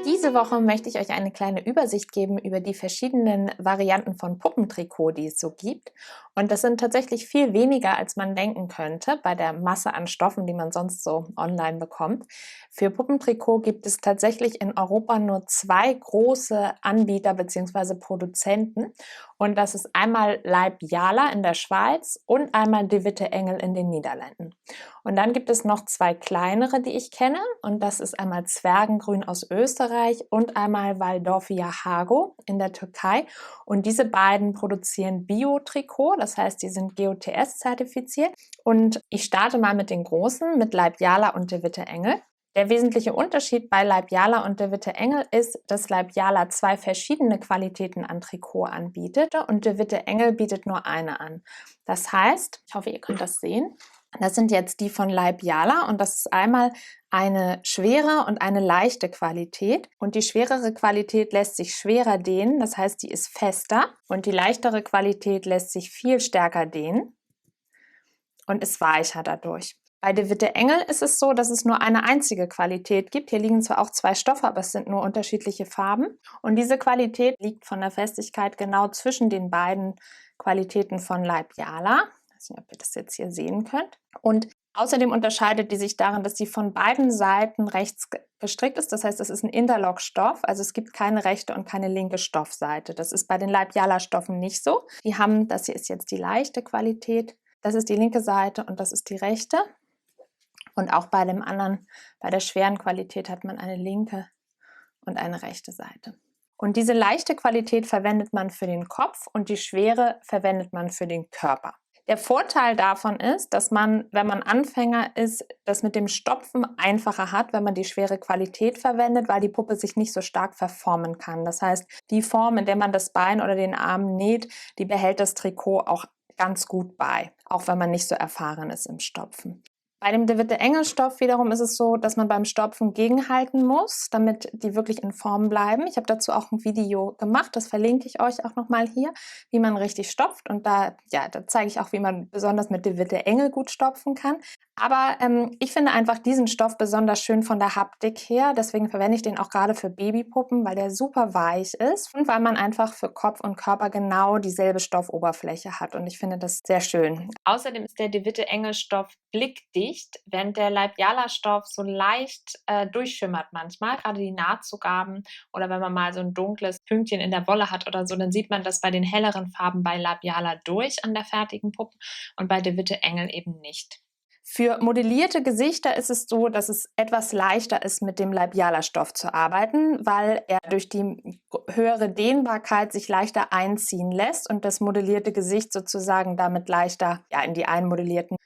Diese Woche möchte ich euch eine kleine Übersicht geben über die verschiedenen Varianten von Puppentrikot, die es so gibt. Und das sind tatsächlich viel weniger, als man denken könnte, bei der Masse an Stoffen, die man sonst so online bekommt. Für Puppentrikot gibt es tatsächlich in Europa nur 2 große Anbieter bzw. Produzenten. Und das ist einmal Leib Jala in der Schweiz und einmal De Witte Engel in den Niederlanden. Und dann gibt es noch 2 kleinere, die ich kenne. Und das ist einmal Zwergengrün aus Österreich und einmal Waldorfia Hago in der Türkei. Und diese beiden produzieren Bio-Trikot, das heißt, die sind GOTS-zertifiziert. Und ich starte mal mit den großen, mit Leib Jala und De Witte Engel. Der wesentliche Unterschied bei Leib Jala und De Witte Engel ist, dass Leib Jala 2 verschiedene Qualitäten an Trikot anbietet und De Witte Engel bietet nur eine an. Das heißt, ich hoffe, ihr könnt das sehen. Das sind jetzt die von Leib Jala und das ist einmal eine schwere und eine leichte Qualität. Und die schwerere Qualität lässt sich schwerer dehnen, das heißt, die ist fester. Und die leichtere Qualität lässt sich viel stärker dehnen und ist weicher dadurch. Bei De Witte Engel ist es so, dass es nur eine einzige Qualität gibt. Hier liegen zwar auch 2 Stoffe, aber es sind nur unterschiedliche Farben. Und diese Qualität liegt von der Festigkeit genau zwischen den beiden Qualitäten von Leib Jala. Ich weiß nicht, ob ihr das jetzt hier sehen könnt. Und außerdem unterscheidet die sich darin, dass sie von beiden Seiten rechts gestrickt ist. Das heißt, es ist ein Interlock-Stoff. Also es gibt keine rechte und keine linke Stoffseite. Das ist bei den Leib Jala-Stoffen nicht so. Die haben, das hier ist jetzt die leichte Qualität. Das ist die linke Seite und das ist die rechte. Und auch bei dem anderen, bei der schweren Qualität hat man eine linke und eine rechte Seite. Und diese leichte Qualität verwendet man für den Kopf und die schwere verwendet man für den Körper. Der Vorteil davon ist, dass man, wenn man Anfänger ist, das mit dem Stopfen einfacher hat, wenn man die schwere Qualität verwendet, weil die Puppe sich nicht so stark verformen kann. Das heißt, die Form, in der man das Bein oder den Arm näht, die behält das Trikot auch ganz gut bei, auch wenn man nicht so erfahren ist im Stopfen. Bei dem De Witte Engel Stoff wiederum ist es so, dass man beim Stopfen gegenhalten muss, damit die wirklich in Form bleiben. Ich habe dazu auch ein Video gemacht, das verlinke ich euch auch nochmal hier, wie man richtig stopft. Und da zeige ich auch, wie man besonders mit De Witte Engel gut stopfen kann. Aber ich finde einfach diesen Stoff besonders schön von der Haptik her. Deswegen verwende ich den auch gerade für Babypuppen, weil der super weich ist und weil man einfach für Kopf und Körper genau dieselbe Stoffoberfläche hat. Und ich finde das sehr schön. Außerdem ist der De Witte Engel Stoff blickdicht, während der Leib Jala Stoff so leicht durchschimmert manchmal. Gerade die Nahtzugaben oder wenn man mal so ein dunkles Pünktchen in der Wolle hat oder so, dann sieht man das bei den helleren Farben bei Leib Jala durch an der fertigen Puppe und bei De Witte Engel eben nicht. Für modellierte Gesichter ist es so, dass es etwas leichter ist, mit dem Leib Jala Stoff zu arbeiten, weil er durch die höhere Dehnbarkeit sich leichter einziehen lässt und das modellierte Gesicht sozusagen damit leichter in die einmodellierten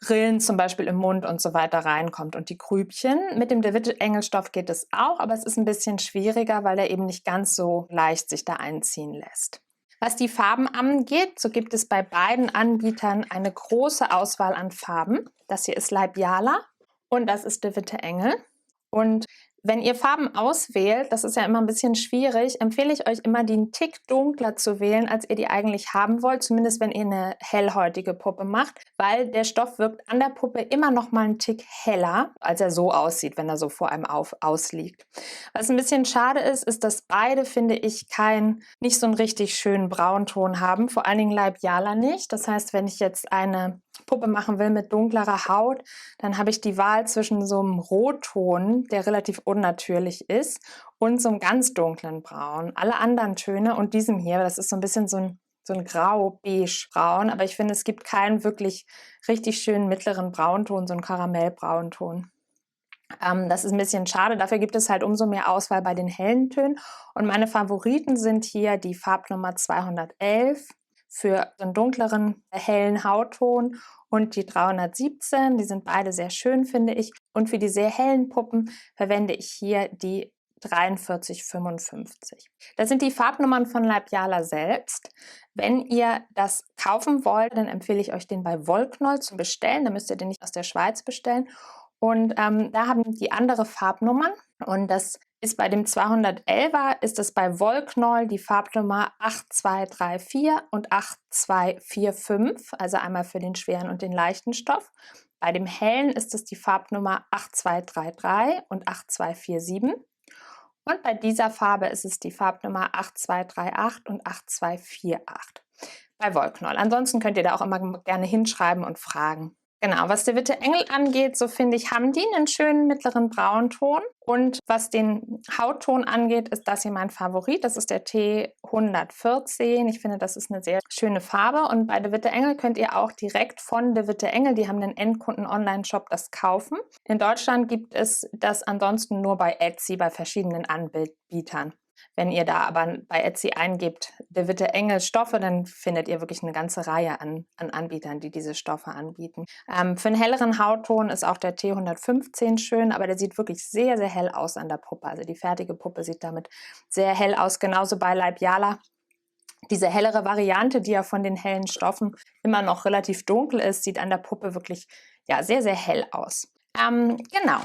Rillen zum Beispiel im Mund und so weiter reinkommt und die Grübchen. Mit dem De Witte Engel Stoff geht es auch, aber es ist ein bisschen schwieriger, weil er eben nicht ganz so leicht sich da einziehen lässt. Was die Farben angeht, so gibt es bei beiden Anbietern eine große Auswahl an Farben. Das hier ist Leib Jala und das ist De Witte Engel. Und wenn ihr Farben auswählt, das ist ja immer ein bisschen schwierig, empfehle ich euch immer, die einen Tick dunkler zu wählen, als ihr die eigentlich haben wollt, zumindest wenn ihr eine hellhäutige Puppe macht, weil der Stoff wirkt an der Puppe immer noch mal einen Tick heller, als er so aussieht, wenn er so vor einem ausliegt. Was ein bisschen schade ist, ist, dass beide, finde ich, nicht so einen richtig schönen Braunton haben, vor allen Dingen Leib Jala nicht. Das heißt, wenn ich jetzt eine Puppe machen will mit dunklerer Haut, dann habe ich die Wahl zwischen so einem Rotton, der relativ unnatürlich ist, und so einem ganz dunklen Braun. Alle anderen Töne und diesem hier, das ist so ein bisschen so ein grau-beige-braun, aber ich finde, es gibt keinen wirklich richtig schönen mittleren Braunton, so einen Karamellbraunton. Das ist ein bisschen schade, dafür gibt es halt umso mehr Auswahl bei den hellen Tönen. Und meine Favoriten sind hier die Farbnummer 211 für einen dunkleren, hellen Hautton und die 317. Die sind beide sehr schön, finde ich. Und für die sehr hellen Puppen verwende ich hier die 4355. Das sind die Farbnummern von Leib Jala selbst. Wenn ihr das kaufen wollt, dann empfehle ich euch den bei Wollknoll zu bestellen. Da müsst ihr den nicht aus der Schweiz bestellen. Und da haben die andere Farbnummern und das ist bei dem 211er, ist es bei Wollknoll die Farbnummer 8234 und 8245, also einmal für den schweren und den leichten Stoff. Bei dem hellen ist es die Farbnummer 8233 und 8247. Und bei dieser Farbe ist es die Farbnummer 8238 und 8248 bei Wollknoll. Ansonsten könnt ihr da auch immer gerne hinschreiben und fragen. Genau, was der Witte Engel angeht, so finde ich, haben die einen schönen mittleren Braunton. Und was den Hautton angeht, ist das hier mein Favorit. Das ist der T114. Ich finde, das ist eine sehr schöne Farbe. Und bei der Witte Engel könnt ihr auch direkt von der Witte Engel, die haben einen Endkunden-Online-Shop, das kaufen. In Deutschland gibt es das ansonsten nur bei Etsy, bei verschiedenen Anbietern. Wenn ihr da aber bei Etsy eingebt, der Witte Engel Stoffe, dann findet ihr wirklich eine ganze Reihe an Anbietern, die diese Stoffe anbieten. Für einen helleren Hautton ist auch der T115 schön, aber der sieht wirklich sehr, sehr hell aus an der Puppe. Also die fertige Puppe sieht damit sehr hell aus, genauso bei Leibjala. Diese hellere Variante, die ja von den hellen Stoffen immer noch relativ dunkel ist, sieht an der Puppe wirklich ja, sehr, sehr hell aus. Genau.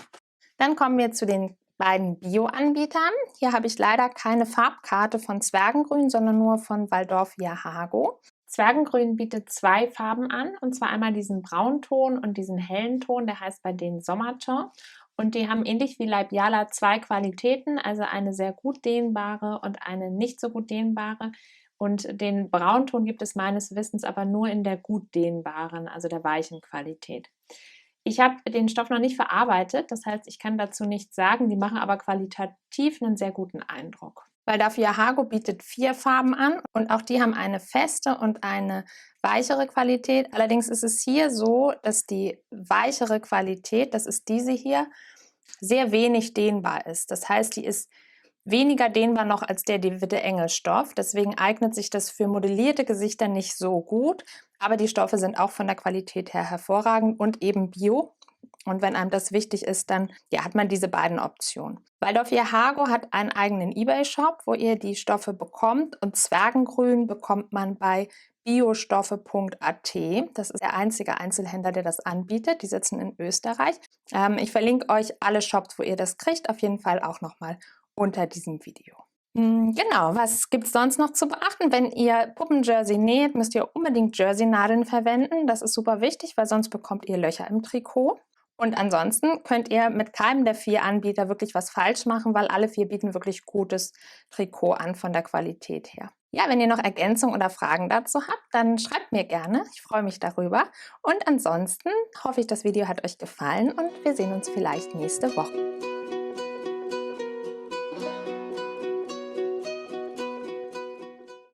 Dann kommen wir zu den beiden Bio-Anbietern. Hier habe ich leider keine Farbkarte von Zwergengrün, sondern nur von Waldorf Viahago. Zwergengrün bietet zwei Farben an, und zwar einmal diesen Braunton und diesen hellen Ton, der heißt bei denen Sommerton. Und die haben ähnlich wie Leibjala zwei Qualitäten, also eine sehr gut dehnbare und eine nicht so gut dehnbare. Und den Braunton gibt es meines Wissens aber nur in der gut dehnbaren, also der weichen Qualität. Ich habe den Stoff noch nicht verarbeitet, das heißt, ich kann dazu nichts sagen, die machen aber qualitativ einen sehr guten Eindruck. Waldorf Viahago bietet 4 Farben an und auch die haben eine feste und eine weichere Qualität. Allerdings ist es hier so, dass die weichere Qualität, das ist diese hier, sehr wenig dehnbar ist. Das heißt, die ist weniger dehnbar noch als der Witte Engel Stoff. Deswegen eignet sich das für modellierte Gesichter nicht so gut. Aber die Stoffe sind auch von der Qualität her hervorragend und eben bio. Und wenn einem das wichtig ist, dann ja, hat man diese beiden Optionen. Waldorf Viahago hat einen eigenen eBay-Shop, wo ihr die Stoffe bekommt. Und Zwergengrün bekommt man bei biostoffe.at. Das ist der einzige Einzelhändler, der das anbietet. Die sitzen in Österreich. Ich verlinke euch alle Shops, wo ihr das kriegt, auf jeden Fall auch nochmal unter diesem Video. Genau, was gibt es sonst noch zu beachten? Wenn ihr Puppenjersey näht, müsst ihr unbedingt Jersey-Nadeln verwenden. Das ist super wichtig, weil sonst bekommt ihr Löcher im Trikot. Und ansonsten könnt ihr mit keinem der 4 Anbieter wirklich was falsch machen, weil alle 4 bieten wirklich gutes Trikot an von der Qualität her. Ja, wenn ihr noch Ergänzungen oder Fragen dazu habt, dann schreibt mir gerne. Ich freue mich darüber. Und ansonsten hoffe ich, das Video hat euch gefallen und wir sehen uns vielleicht nächste Woche.